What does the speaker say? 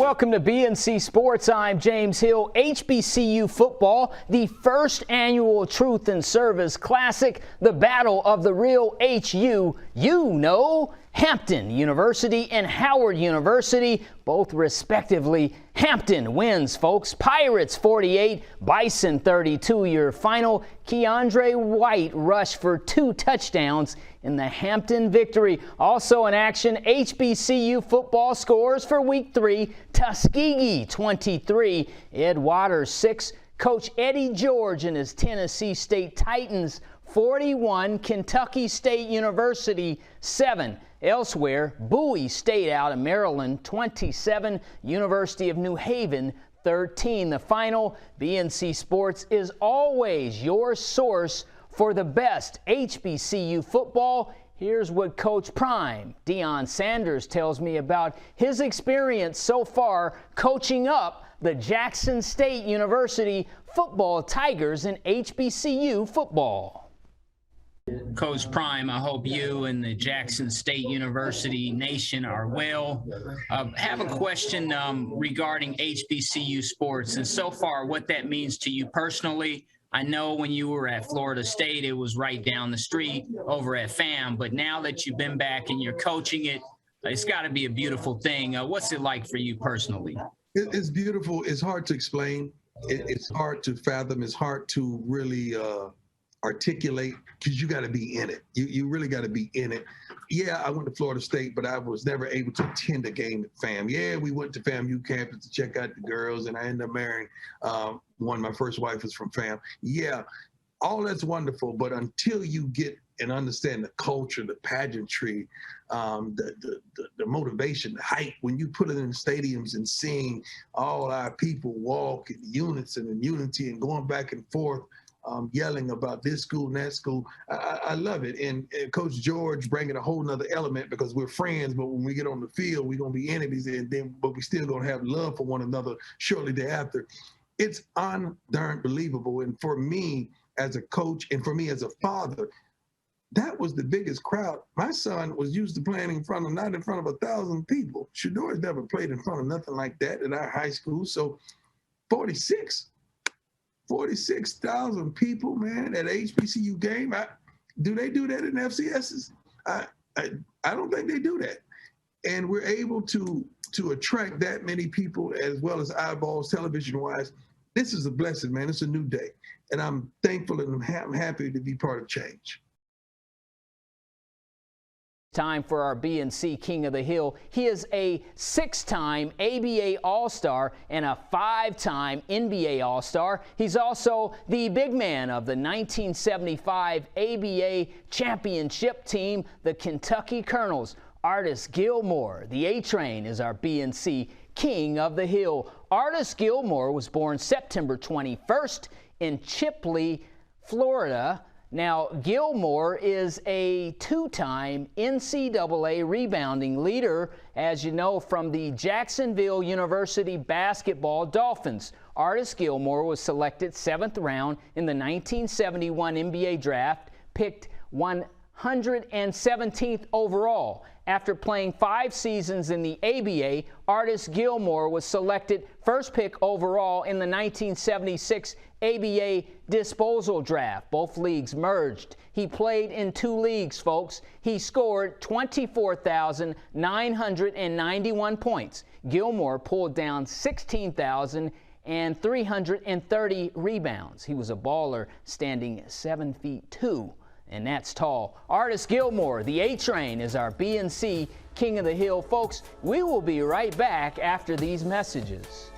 welcome to BNC Sports. I'm James Hill. HBCU football, the first annual Truth and Service Classic, the Battle of the Real HU. You know, Hampton University and Howard University, both respectively. Hampton wins, folks. Pirates 48, Bison 32. Your final, Keandre White rushed for 2 touchdowns in the Hampton victory. Also in action, HBCU football scores for Week 3. Tuskegee 23, Ed Waters 6. Coach Eddie George and his Tennessee State Titans 41, Kentucky State University 7. Elsewhere, Bowie State out of Maryland 27, University of New Haven 13. The final, BNC Sports is always your source for the best HBCU football. Here's what Coach Prime Deion Sanders tells me about his experience so far coaching up the Jackson State University football Tigers in HBCU football. Coach Prime, I hope you and the Jackson State University Nation are well. Have a question regarding HBCU sports and so far what that means to you personally. I know when you were at Florida State, it was right down the street over at FAM, but now that you've been back and you're coaching it, it's got to be a beautiful thing. What's it like for you personally? It's beautiful. It's hard to explain. It's hard to fathom. It's hard to really articulate because you got to be in it. You really got to be in it. Yeah, I went to Florida State, but I was never able to attend a game at FAM. Yeah, we went to FAMU campus to check out the girls, and I ended up marrying one. My first wife was from FAM. Yeah, all that's wonderful, but until you get and understand the culture, the pageantry, the motivation, the hype, when you put it in the stadiums and seeing all our people walk in unison and unity and going back and forth, yelling about this school and that school. I love it. And Coach George bringing a whole nother element because we're friends, but when we get on the field, we're going to be enemies, but we still going to have love for one another shortly thereafter. It's unbelievable. And for me as a coach and for me as a father, that was the biggest crowd. My son was used to playing not in front of 1,000 people. Shador's never played in front of nothing like that at our high school. So 46,000 people, man, at HBCU game. Do they do that in FCSs? I don't think they do that. And we're able to attract that many people as well as eyeballs television-wise. This is a blessing, man. It's a new day. And I'm thankful and I'm happy to be part of change. Time for our BNC King of the Hill. He is a 6-time ABA All-Star and a 5-time NBA All-Star. He's also the big man of the 1975 ABA championship team, the Kentucky Colonels. Artis Gilmore, the A-Train, is our BNC King of the Hill. Artis Gilmore was born September 21st in Chipley, Florida. Now, Gilmore is a 2-time NCAA rebounding leader, as you know, from the Jacksonville University basketball Dolphins. Artis Gilmore was selected 7th round in the 1971 NBA draft, picked 117th overall. After playing 5 seasons in the ABA, Artis Gilmore was selected first pick overall in the 1976 ABA disposal draft. Both leagues merged. He played in 2 leagues, folks. He scored 24,991 points. Gilmore pulled down 16,330 rebounds. He was a baller, standing 7 feet 2. And that's tall. Artis Gilmore, the A-Train, is our BNC King of the Hill. Folks, we will be right back after these messages.